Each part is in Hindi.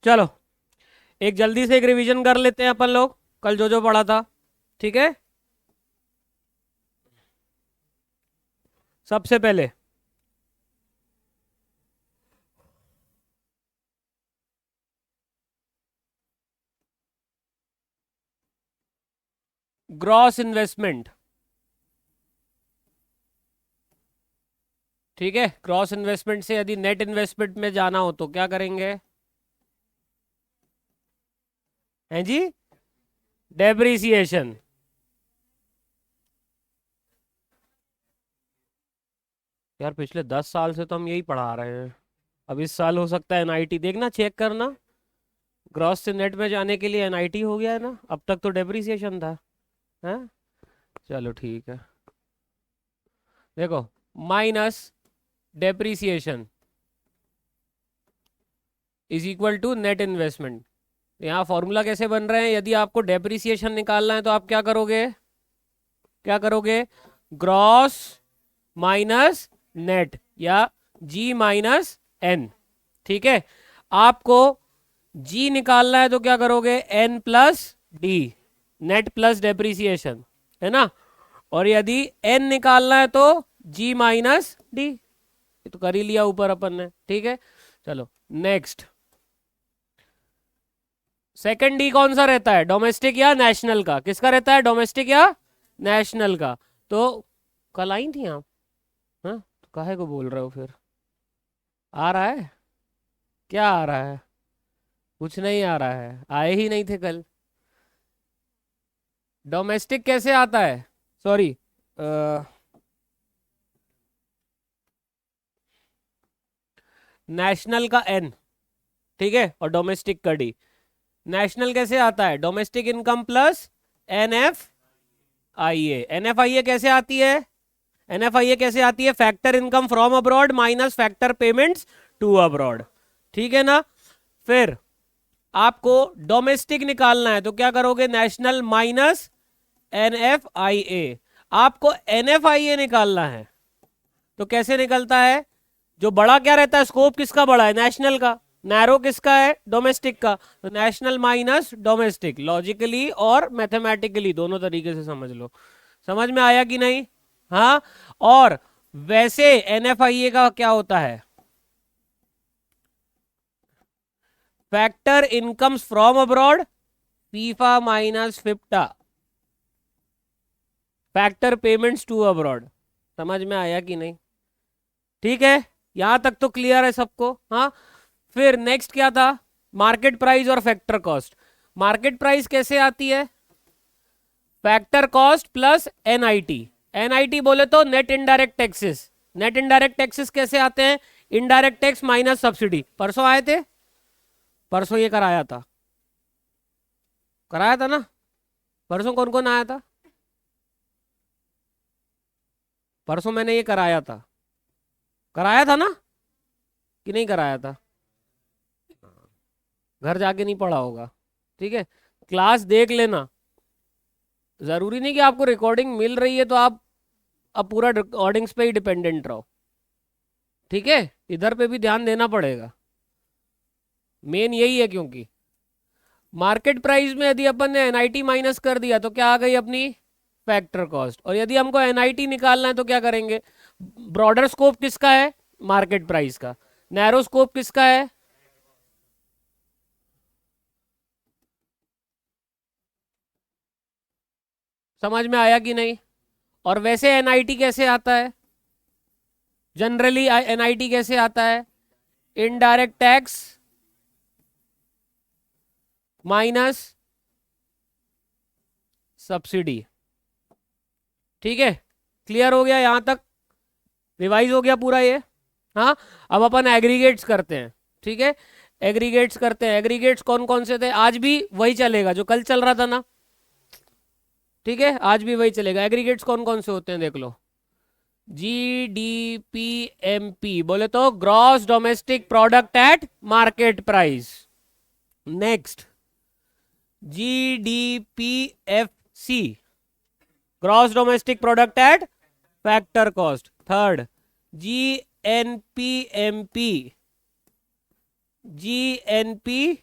चलो एक जल्दी से एक रिवीजन कर लेते हैं अपन लोग, कल जो जो पढ़ा था। ठीक है, सबसे पहले ग्रॉस इन्वेस्टमेंट। ठीक है, ग्रॉस इन्वेस्टमेंट से यदि नेट इन्वेस्टमेंट में जाना हो तो क्या करेंगे? हैं जी? डेप्रिसिएशन। यार पिछले 10 साल से तो हम यही पढ़ा रहे हैं। अब इस साल हो सकता है एनआईटी, देखना चेक करना, ग्रॉस से नेट में जाने के लिए एनआईटी हो गया है ना, अब तक तो डेप्रिसिएशन था। हैं? चलो ठीक है, देखो, minus depreciation is equal to net investment. यहाँ फॉर्मूला कैसे बन रहे हैं? यदि आपको डेप्रिसिएशन निकालना है तो आप क्या करोगे? क्या करोगे? ग्रॉस माइनस नेट, या जी माइनस एन। ठीक है, आपको जी निकालना है तो क्या करोगे? N plus D, net plus depreciation, है ना। और यदि एन निकालना है तो जी माइनस डी, ये तो कर ही लिया ऊपर अपन ने। ठीक है, चलो नेक्स्ट। सेकंड डी कौन सा रहता है? डोमेस्टिक या नेशनल का? किसका रहता है? डोमेस्टिक या नेशनल का। तो कल आई थी आप? हाँ, तो काहे को बोल रहे हो फिर? आ रहा है? क्या आ रहा है? कुछ नहीं आ रहा है, आए ही नहीं थे कल। डोमेस्टिक कैसे आता है? सॉरी, नेशनल का एन, ठीक है, और डोमेस्टिक का डी। नेशनल कैसे आता है? Domestic income plus N F I A. N F I A कैसे आती है? एन एफ आई ए कैसे आती है? Factor income from abroad minus factor payments to abroad. ठीक है ना। फिर आपको डोमेस्टिक निकालना है तो क्या करोगे? National minus N F I A. आपको एन एफ आई ए निकालना है तो कैसे निकलता है? जो बड़ा क्या रहता है? स्कोप किसका बड़ा है? नेशनल का। नैरो किसका है? डोमेस्टिक का। तो नेशनल माइनस डोमेस्टिक, लॉजिकली और मैथमेटिकली दोनों तरीके से समझ लो। समझ में आया कि नहीं? हाँ। और वैसे एनएफआईए का क्या होता है? Factor incomes from abroad FIFA minus फिफ्टा, फैक्टर पेमेंट्स टू अब्रॉड। समझ में आया कि नहीं? ठीक है, यहां तक तो क्लियर है सबको? हाँ। फिर नेक्स्ट क्या था? मार्केट प्राइस और फैक्टर कॉस्ट। मार्केट प्राइस कैसे आती है? Factor cost plus NIT. NIT बोले तो net indirect taxes. Net indirect taxes कैसे आते हैं? Indirect tax minus subsidy. परसों आए थे? परसों ये कराया था, कराया था ना? परसों कौन कौन आया था? परसों मैंने ये कराया था, कराया था ना कि नहीं कराया था? घर जाके नहीं पढ़ा होगा। ठीक है, क्लास देख लेना। जरूरी नहीं कि आपको रिकॉर्डिंग मिल रही है तो आप अब पूरा रिकॉर्डिंग्स पे ही डिपेंडेंट रहो। ठीक है, इधर पे भी ध्यान देना पड़ेगा, मेन यही है। क्योंकि मार्केट प्राइस में यदि अपन ने एनआईटी माइनस कर दिया तो क्या आ गई अपनी? Factor cost. और यदि हमको एनआईटी निकालना है तो क्या करेंगे? ब्रॉडर स्कोप किसका है? मार्केट प्राइस का। नैरो स्कोप किसका है? समझ में आया कि नहीं? और वैसे एनआईटी कैसे आता है? जनरली एनआईटी कैसे आता है? Indirect tax minus subsidy. ठीक है, क्लियर हो गया यहां तक? रिवाइज हो गया पूरा ये? हाँ। अब अपन एग्रीगेट्स करते हैं। ठीक है, एग्रीगेट्स करते हैं। एग्रीगेट्स कौन कौन से थे? आज भी वही चलेगा जो कल चल रहा था ना। ठीक है, आज भी वही चलेगा। एग्रीगेट्स कौन कौन से होते हैं देख लो। G D P M P बोले तो gross domestic product at market price. Next, G D P F C, gross domestic product at factor cost. Third, G N P M P, G N P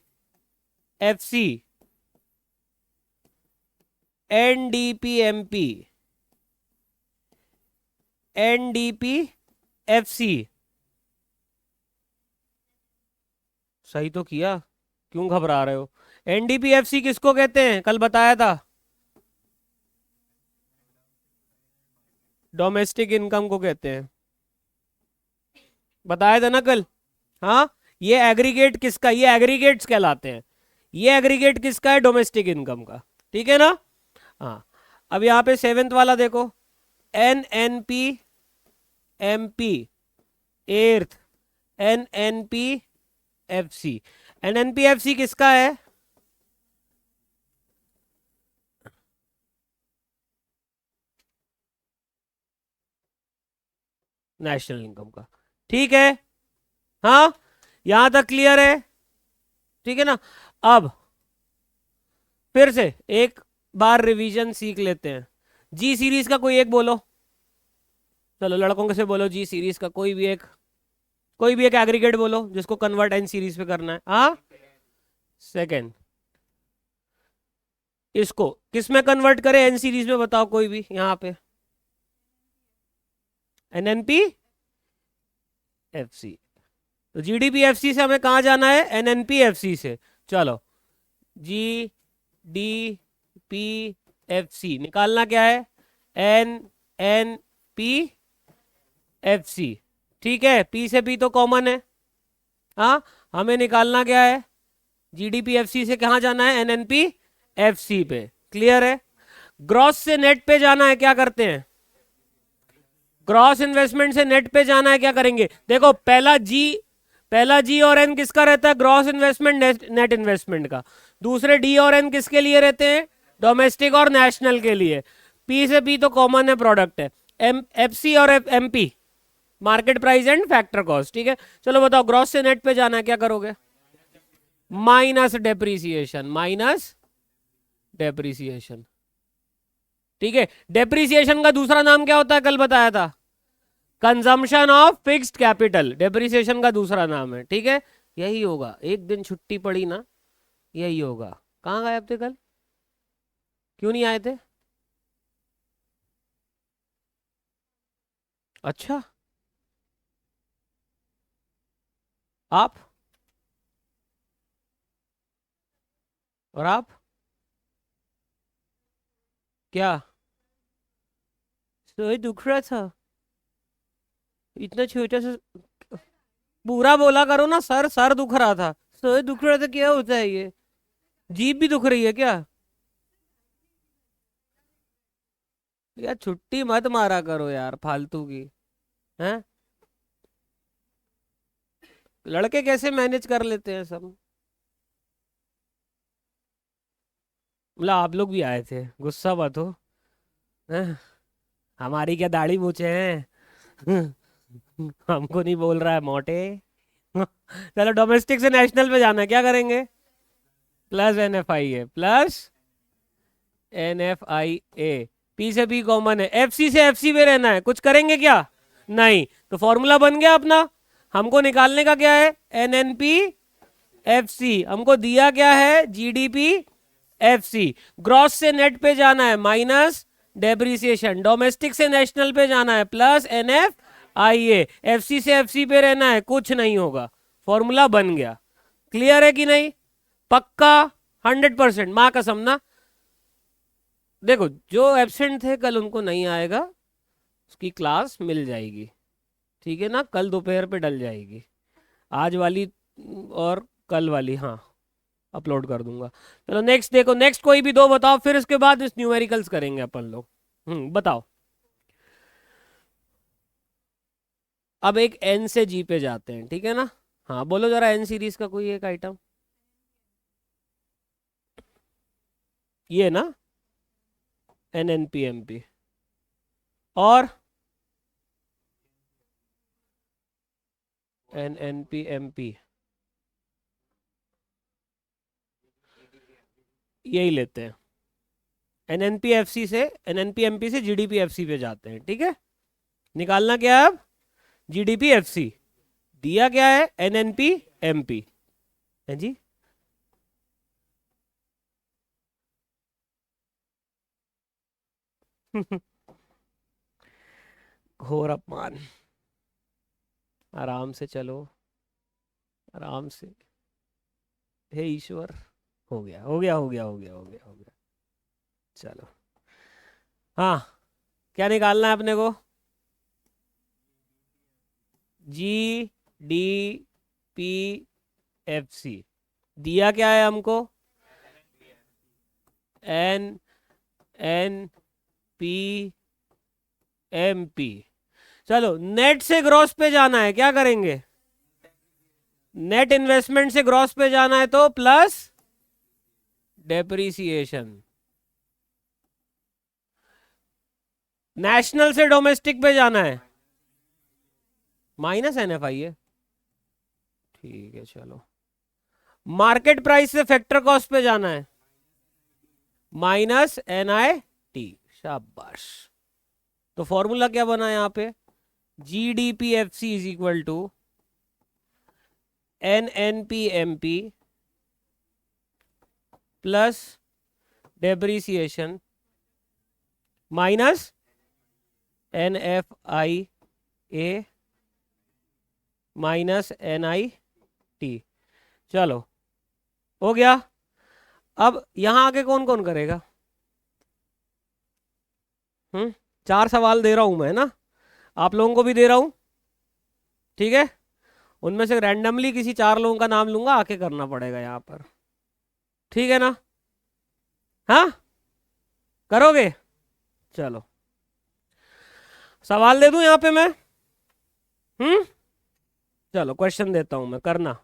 F C, NDP MP, NDP F C. सही तो किया, क्यों घबरा रहे हो? एनडीपी एफ सी किसको कहते हैं, कल बताया था? डोमेस्टिक इनकम को कहते हैं, बताया था ना कल। हाँ, ये एग्रीगेट किसका, ये एग्रीगेट्स कहलाते हैं। ये एग्रीगेट किसका है, डोमेस्टिक इनकम का, ठीक है ना? हाँ, अब यहाँ पे सेवेंथ वाला देखो, N N P M P, एर्थ, N N P F C. N N P F C किसका है? नेशनल इनकम का, ठीक है। हाँ, यहां तक क्लियर है, ठीक है ना? अब फिर से एक बार रिवीजन सीख लेते हैं। जी सीरीज का कोई एक बोलो, चलो लड़कों के से बोलो, जी सीरीज का कोई भी एक एग्रीगेट बोलो जिसको कन्वर्ट एन सीरीज पे करना है। हाँ, सेकेंड, इसको किस में कन्वर्ट करें, एन सीरीज में, बताओ कोई भी यहाँ पे। एनएनपी एफसी, तो जीडीपी एफसी से हमें कहाँ जाना है, एनएनपी एफसी से। चलो, G D P F C निकालना क्या है, N N P F C, ठीक है। पी से पी तो कॉमन है। हाँ, हमें निकालना क्या है, जीडीपी एफ सी से कहाँ जाना है, एनएनपी एफ सी पे, क्लियर है। ग्रॉस से नेट पे जाना है, क्या करते हैं, ग्रॉस इन्वेस्टमेंट से नेट पे जाना है, क्या करेंगे? देखो, पहला जी और एन किसका रहता है, ग्रॉस इन्वेस्टमेंट नेट इन्वेस्टमेंट का। दूसरे डी और एन किसके लिए रहते हैं, डोमेस्टिक और नेशनल के लिए। पी से पी तो कॉमन है, प्रोडक्ट है। एफ सी और M P market price and factor cost, ठीक है। चलो बताओ, ग्रॉस से नेट पे जाना है, क्या करोगे, माइनस डेप्रीसिएशन, माइनस डेप्रीसिएशन, ठीक है। डेप्रीसिएशन का दूसरा नाम क्या होता है, कल बताया था, consumption of fixed capital, depreciation का दूसरा नाम है, ठीक है। यही होगा, एक दिन छुट्टी पड़ी ना, यही होगा। कहाँ गायब थे कल, क्यों नहीं आए थे? अच्छा, आप और आप क्या, सर दुख रहा था, इतना छोटा सा, पूरा बोला करो ना, सर सर दुख रहा था, सर दुख रहा था, क्या होता है ये, जीभ भी दुख रही है क्या? यार छुट्टी मत मारा करो यार, फालतू की। हैं, लड़के कैसे मैनेज कर लेते हैं सब। मतलब आप लोग भी आए थे, गुस्सा मत हो। हैं? हमारी क्या दाढ़ी मूछे हैं? हमको नहीं बोल रहा है मोटे। चलो, डोमेस्टिक से नेशनल पे जाना है, क्या करेंगे, plus N F I A, plus N F I A. P से पी कॉमन है, एफ सी से एफ सी पे रहना है, कुछ करेंगे क्या, नहीं। तो फॉर्मूला बन गया अपना, हमको निकालने का क्या है, N N P F C, हमको दिया क्या है, जीडीपी एफ सी। ग्रॉस से नेट पे जाना है, माइनस डेप्रिसिएशन। डोमेस्टिक से नेशनल पे जाना है, plus N F I A. F C से एफ सी पे रहना है, कुछ नहीं होगा, फॉर्मूला बन गया। क्लियर है कि नहीं, पक्का 100%, माँ कसम ना। देखो, जो एब्सेंट थे कल उनको नहीं आएगा, उसकी क्लास मिल जाएगी, ठीक है ना, कल दोपहर पे डल जाएगी। आज वाली और कल वाली, हाँ, अपलोड कर दूंगा। चलो नेक्स्ट देखो, नेक्स्ट कोई भी दो बताओ, फिर इसके बाद इस न्यूमेरिकल्स करेंगे अपन लोग। बताओ। अब एक एन से जी पे जाते हैं, ठीक है ना। हाँ, बोलो जरा, एन सीरीज का कोई एक आइटम, ये ना, N N P M P, और N N P M P, यही लेते हैं। N N P F C से, N N P M P से जीडीपी एफ सी पे जाते हैं, ठीक है। निकालना क्या है अब, जीडीपी एफ सी, दिया क्या है, N N P M P, है जी। घोर अपमान। आराम से चलो, आराम से। हे ईश्वर। हो गया हो गया हो गया हो गया हो गया हो गया। चलो। हाँ, क्या निकालना है अपने को? G D P F C. दिया क्या है हमको? N N P M P. चलो, नेट से ग्रॉस पे जाना है, क्या करेंगे? नेट इन्वेस्टमेंट से ग्रॉस पे जाना है तो प्लस डेप्रीसिएशन। नेशनल से डोमेस्टिक पे जाना है, माइनस एन एफ आई है। ठीक है चलो। मार्केट प्राइस से फैक्टर कॉस्ट पे जाना है, माइनस एन आई टी। शाबाश। तो फॉर्मूला क्या बना यहाँ पे? G D P F C is equal to N N P M P plus depreciation minus N F I A minus N I T. चलो, हो गया। अब यहां आके कौन कौन करेगा? हम्म, चार सवाल दे रहा हूं मैं ना, आप लोगों को भी दे रहा हूं। ठीक है, उनमें से रैंडमली किसी चार लोगों का नाम लूंगा, आके करना पड़ेगा यहाँ पर। ठीक है ना? हाँ, करोगे? चलो, सवाल दे दूं यहाँ पे मैं? हम्म, चलो क्वेश्चन देता हूं मैं, करना।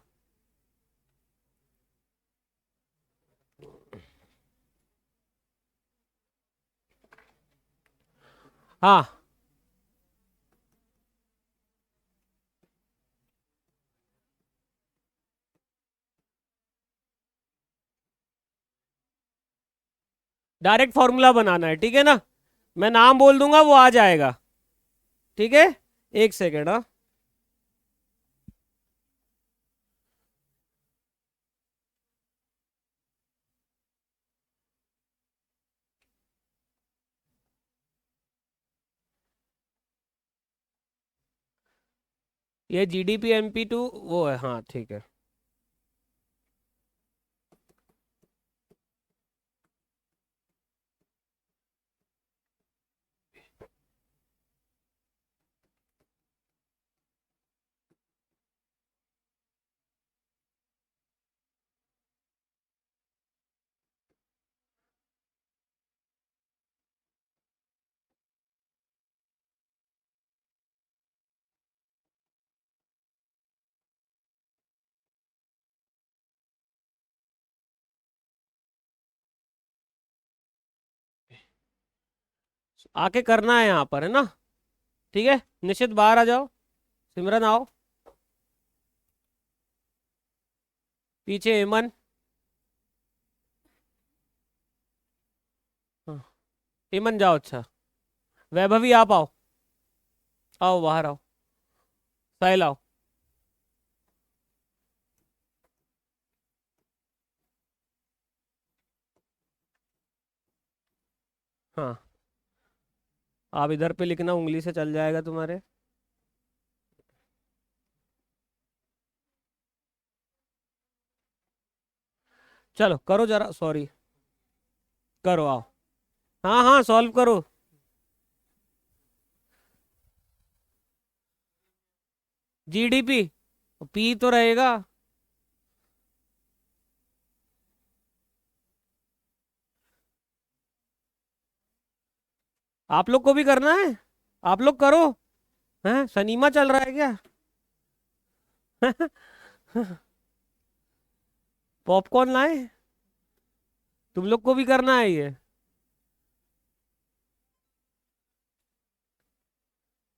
हाँ, डायरेक्ट फॉर्मूला बनाना है, ठीक है ना? मैं नाम बोल दूंगा, वो आ जाएगा। ठीक है, एक सेकेंड। हाँ, ये G D P M P to वो है, हाँ ठीक है। आके करना है यहाँ पर, है ना? ठीक है, निश्चित बाहर आ जाओ। सिमरन आओ। पीछे हेमन। हाँ, हेमन जाओ। अच्छा, वैभवी आप आओ। आओ बाहर आओ। साहिल आओ। हाँ, आप इधर पे लिखना, उंगली से चल जाएगा तुम्हारे। चलो करो जरा, सॉरी। करो, आओ। हाँ हाँ, सॉल्व करो। जीडीपी, पी तो रहेगा। आप लोग को भी करना है, आप लोग करो। हैं, सनीमा चल रहा है क्या? पॉपकॉर्न लाए? तुम लोग को भी करना है ये?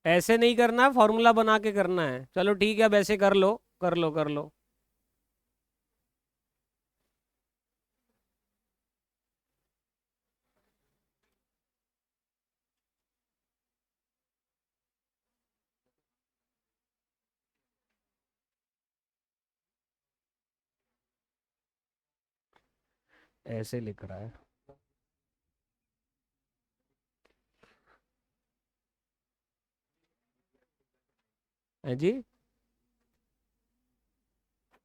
ऐसे नहीं करना है, फॉर्मूला बना के करना है। चलो ठीक है, अब ऐसे कर लो, कर लो कर लो। ऐसे लिख रहा है। है जी।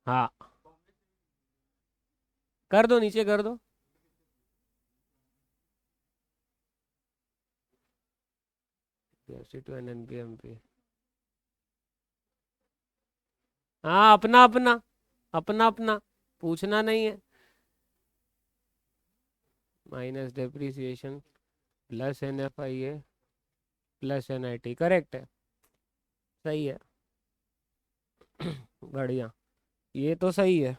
हाँ, कर दो, नीचे कर दो। To N N P M P. हाँ, अपना अपना, अपना अपना, पूछना नहीं है। Minus depreciation plus N F I A plus N I T, correct है। सही है। बढ़िया, ये तो सही है,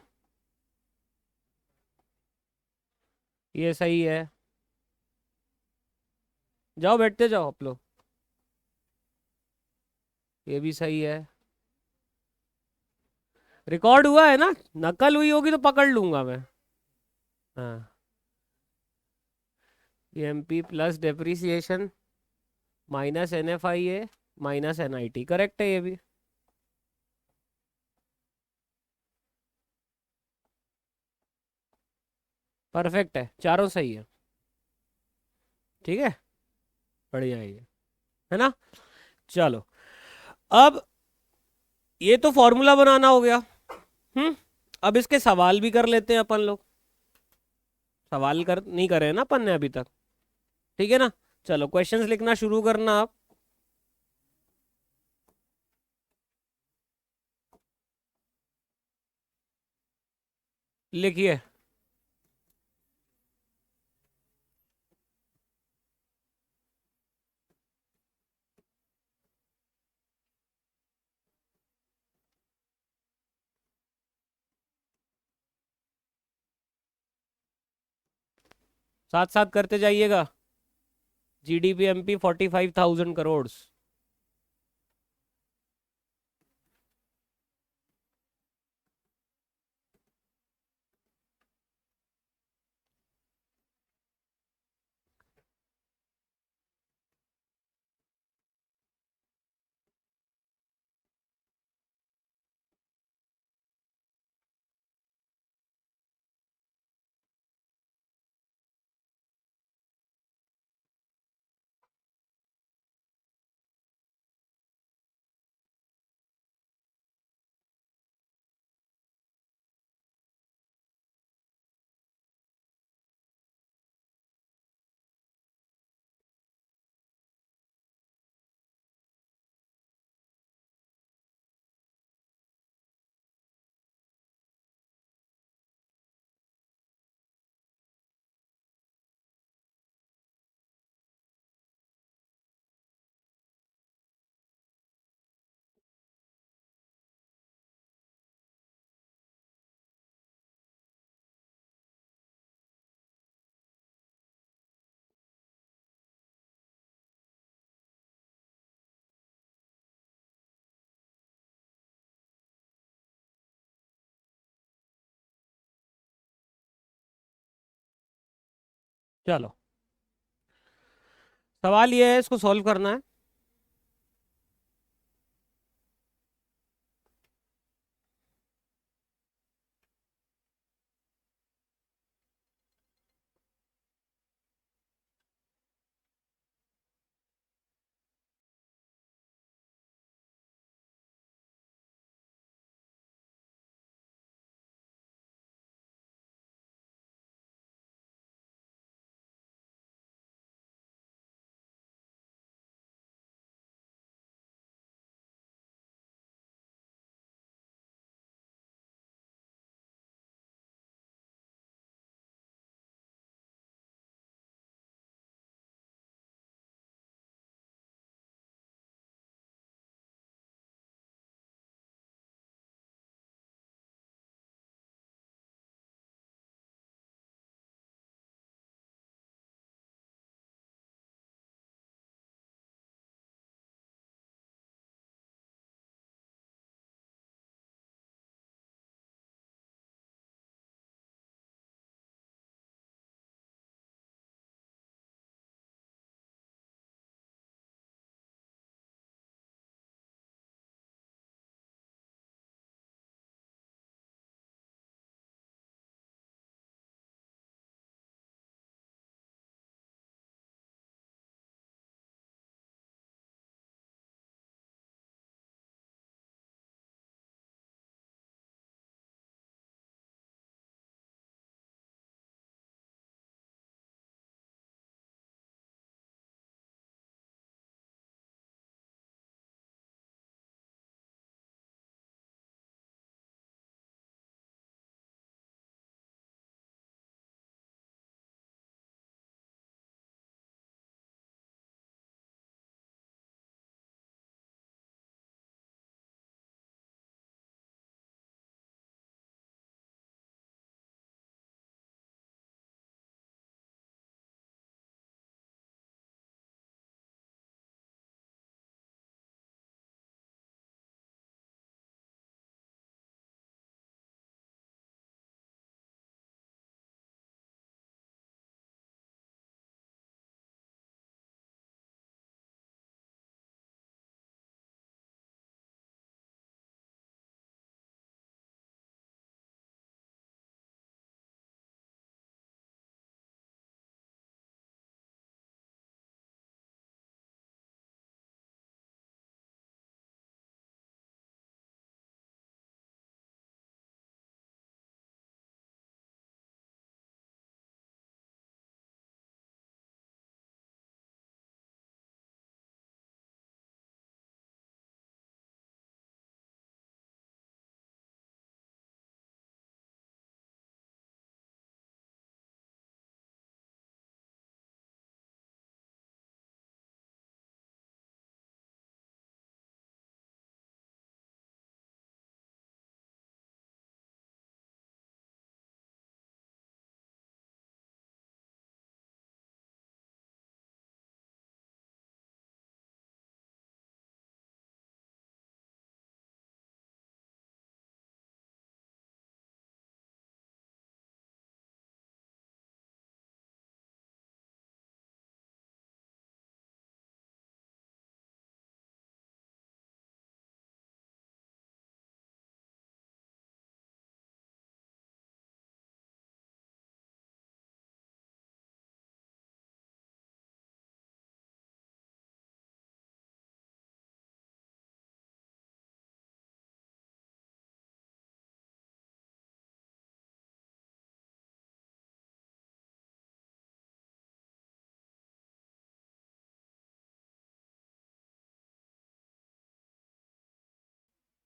ये सही है। जाओ बैठते जाओ आप लोग। ये भी सही है। रिकॉर्ड हुआ है ना, नकल हुई होगी तो पकड़ लूंगा मैं। हाँ, M P plus depreciation minus N F I A minus N I T, correct है ये भी। परफेक्ट है, चारों सही है। ठीक है, बढ़िया है ये, है ना। चलो, अब ये तो फॉर्मूला बनाना हो गया। हम्म। अब इसके सवाल भी कर लेते हैं अपन लोग। सवाल कर नहीं करे हैं ना अपन ने अभी तक। ठीक है ना। चलो, क्वेश्चंस लिखना शुरू करना आप। लिखिए। साथ साथ करते जाइएगा। GDP MP 45,000 crore. चलो, सवाल ये है, इसको सॉल्व करना है।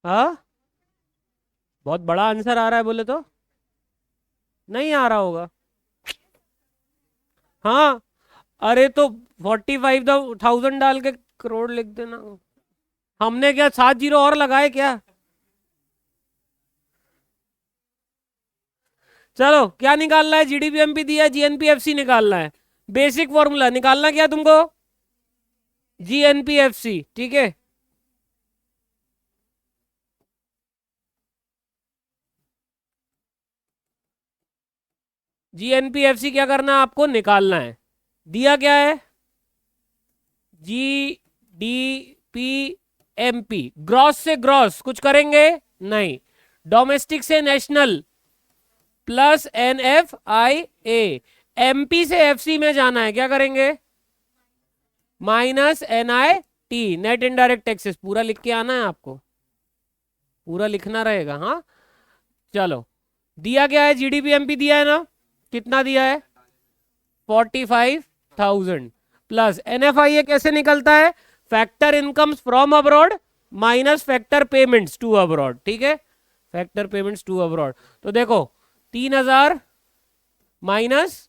हाँ, बहुत बड़ा आंसर आ रहा है बोले तो नहीं आ रहा होगा। हाँ, अरे तो 45,000 डाल के करोड़ लिख देना। हमने क्या 7 जीरो और लगाए क्या? चलो, क्या निकालना है? जीडीपीएमपी दिया है, जीएनपीएफसी निकालना है। बेसिक फॉर्मूला निकालना क्या तुमको? जीएनपीएफसी, ठीक है। जीएनपीएफसी क्या करना है आपको? निकालना है। दिया क्या है? G D P M P. Gross से ग्रॉस कुछ करेंगे नहीं। डोमेस्टिक से national plus N F I A. MP से एफसी में जाना है, क्या करेंगे? Minus N I T. Net indirect taxes पूरा लिख के आना है आपको, पूरा लिखना रहेगा। हाँ, चलो। दिया क्या है? जीडीपी एमपी दिया है ना, कितना दिया है? 45,000 प्लस एनएफआईए कैसे निकलता है? Factor incomes from abroad minus factor payments to abroad, ठीक है। फैक्टर पेमेंट्स टू अब्रॉड, तो देखो 3,000 माइनस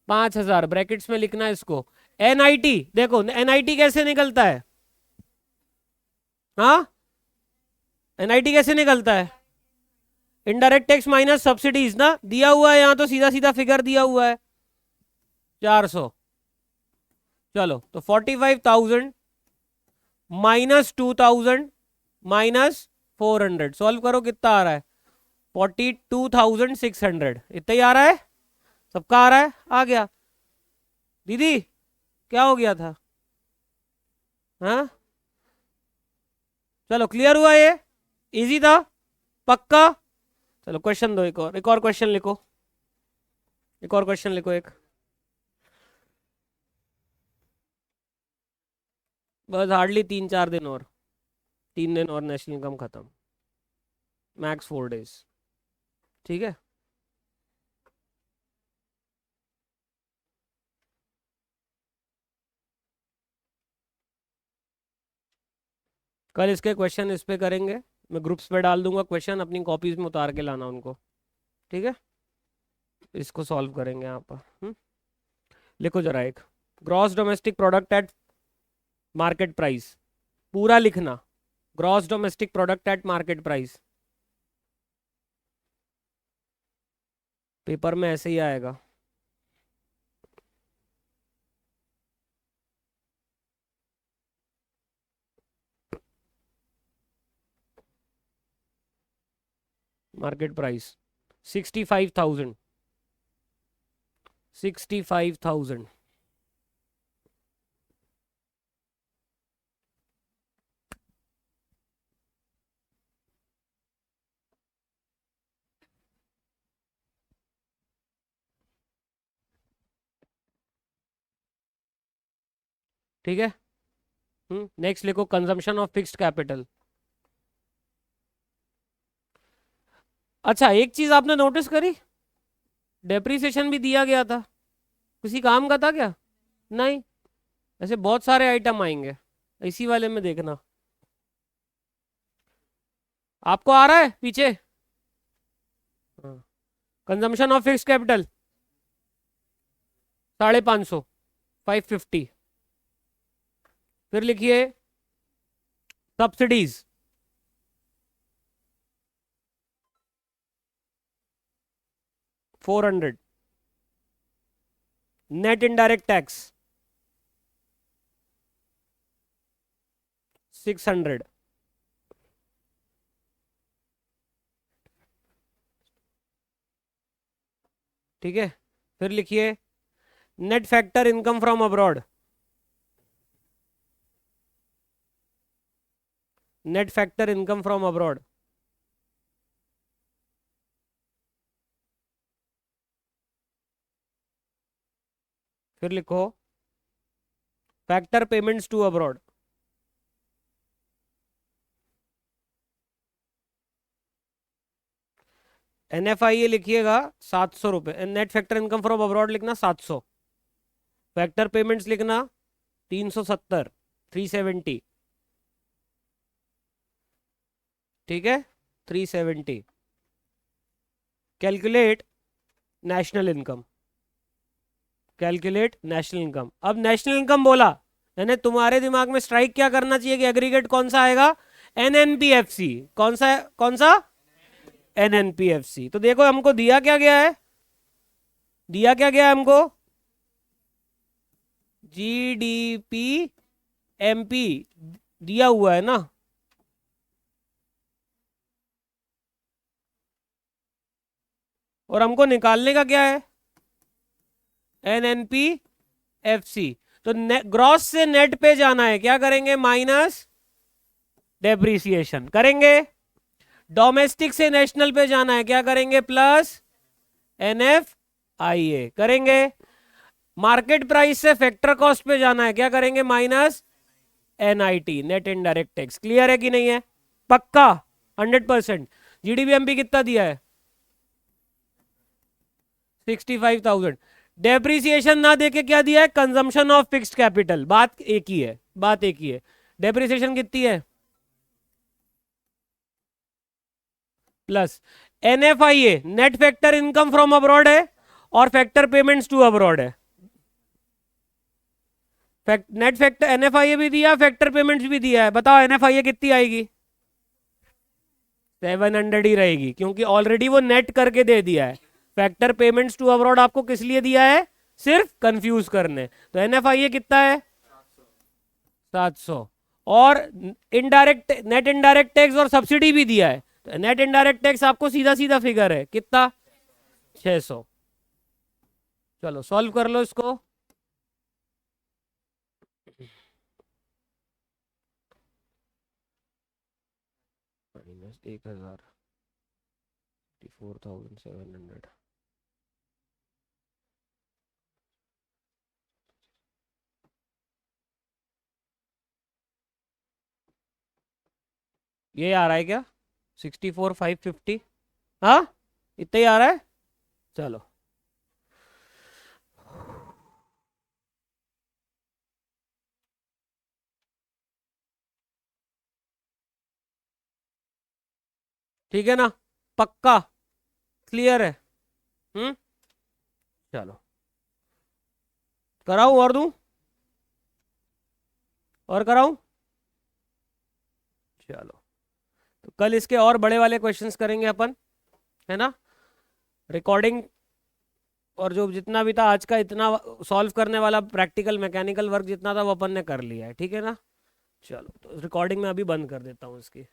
5,000 ब्रैकेट्स में लिखना है इसको। एनआईटी देखो, एनआईटी कैसे निकलता है? हाँ, एनआईटी कैसे निकलता है? इनडायरेक्ट टैक्स माइनस सब्सिडीज ना, दिया हुआ है यहाँ तो सीधा सीधा फिगर दिया हुआ है 400। चलो, तो 45,000 माइनस 2,000 माइनस 400, सॉल्व करो कितना आ रहा है? 42,600, इतना ही आ रहा है। सबका आ रहा है? आ गया। दीदी, क्या हो गया था? हाँ, चलो क्लियर हुआ ये? इजी था? पक्का? चलो क्वेश्चन दो, एक और क्वेश्चन लिखो, एक और क्वेश्चन लिखो एक। बस हार्डली 3-4 दिन और, 3 दिन और नेशनल इनकम खत्म, मैक्स 4 डेज, ठीक है। कल इसके क्वेश्चन इस पे करेंगे, मैं ग्रुप्स पे डाल दूंगा क्वेश्चन, अपनी कॉपीज में उतार के लाना उनको, ठीक है। इसको सॉल्व करेंगे यहाँ पर। लिखो जरा एक, gross domestic product at market price, पूरा लिखना। Gross domestic product at market price, paper में ऐसे ही आएगा। मार्केट प्राइस 65,000, 65,000, ठीक है। नेक्स्ट लिखो, कंजम्पशन ऑफ फिक्स्ड कैपिटल। अच्छा, एक चीज आपने नोटिस करी, डेप्रिसिएशन भी दिया गया था, किसी काम का था क्या? नहीं। ऐसे बहुत सारे आइटम आएंगे, इसी वाले में देखना। आपको आ रहा है पीछे? Consumption of fixed capital 550, 550। फिर लिखिए सब्सिडीज, 400। नेट इनडायरेक्ट टैक्स 600, ठीक है। फिर लिखिए net factor income from abroad, net factor income from abroad, फिर लिखो factor payments to abroad. NFIA लिखिएगा 700 रुपये, net factor income from abroad लिखना 700, फैक्टर पेमेंट्स लिखना 370, 370, ठीक है 370। Calculate national income, calculate national income. अब नेशनल इनकम बोला यानी तुम्हारे दिमाग में स्ट्राइक क्या करना चाहिए कि एग्रीगेट कौन सा आएगा, एनएनपीएफसी। कौन सा कौन सा, एनएनपीएफसी। तो देखो हमको दिया क्या गया है, दिया क्या गया है हमको, जीडीपी एमपी दिया हुआ है ना। और हमको निकालने का क्या है, एनएनपीएफसी। तो ग्रॉस से नेट पे जाना है, क्या करेंगे, माइनस डेप्रीसिएशन करेंगे। डोमेस्टिक से नेशनल पे जाना है, क्या करेंगे, प्लस एनएफआईए करेंगे। मार्केट प्राइस से फैक्टर कॉस्ट पे जाना है, क्या करेंगे, minus NIT, net indirect tax. Clear है कि नहीं है, पक्का 100%। जीडीपीएमपी कितना दिया है, 65,000। डेप्रीसिएशन ना देके क्या दिया है, कंजम्पशन ऑफ फिक्स्ड कैपिटल। बात एक ही है, बात एक ही है। डेप्रीसिएशन कितनी है, plus NFIA, net factor income from abroad है और फैक्टर पेमेंट्स टू अब्रॉड है। नेट फैक्टर एनएफआईए भी दिया, फैक्टर पेमेंट्स भी दिया है। बताओ एनएफआईए कितनी आएगी, 700 ही रहेगी, क्योंकि ऑलरेडी वो नेट करके दे दिया है। फैक्टर पेमेंट्स टू अब्रॉड आपको किस लिए दिया है, सिर्फ कंफ्यूज करने। तो एनएफआईए कितना है, 700। और इनडायरेक्ट, नेट इनडायरेक्ट टैक्स और सब्सिडी भी दिया है। तो नेट इनडायरेक्ट टैक्स आपको सीधा सीधा फिगर है कितना, 600। चलो सॉल्व कर लो इसको। माइनस 1000, 4700। ये आ रहा है क्या, 64,550, हाँ इतना ही आ रहा है। चलो ठीक है ना, पक्का क्लियर है। चलो कराऊं और दूं, और कराऊं। चलो तो कल इसके और बड़े वाले क्वेश्चंस करेंगे अपन, है ना। रिकॉर्डिंग और जो जितना भी था आज का, इतना सॉल्व करने वाला प्रैक्टिकल मैकेनिकल वर्क जितना था वो अपन ने कर लिया है, ठीक है ना। चलो तो रिकॉर्डिंग में अभी बंद कर देता हूँ इसकी।